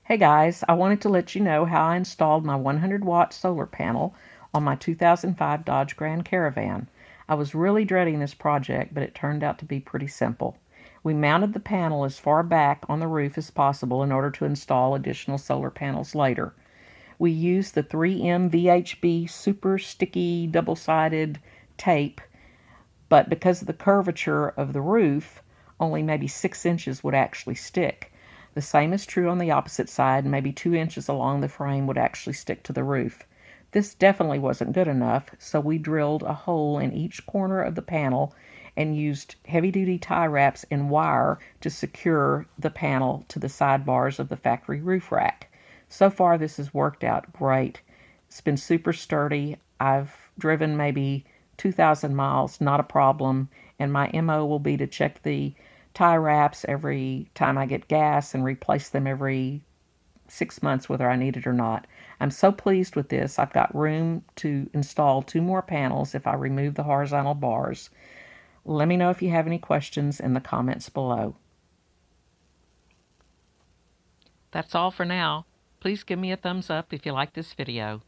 Hey guys, I wanted to let you know how I installed my 100-watt solar panel on my 2005 Dodge Grand Caravan. I was really dreading this project, but it turned out to be pretty simple. We mounted the panel as far back on the roof as possible in order to install additional solar panels later. We used the 3M VHB super sticky double-sided tape, but because of the curvature of the roof, only maybe 6 inches would actually stick. The same is true on the opposite side, maybe 2 inches along the frame would actually stick to the roof. This definitely wasn't good enough, so we drilled a hole in each corner of the panel and used heavy-duty tie wraps and wire to secure the panel to the sidebars of the factory roof rack. So far, this has worked out great. It's been super sturdy. I've driven maybe 2,000 miles, not a problem. And my MO will be to check the tie wraps every time I get gas and replace them every 6 months, whether I need it or not. I'm so pleased with this. I've got room to install 2 more panels if I remove the horizontal bars. Let me know if you have any questions in the comments below. That's all for now. Please give me a thumbs up if you like this video.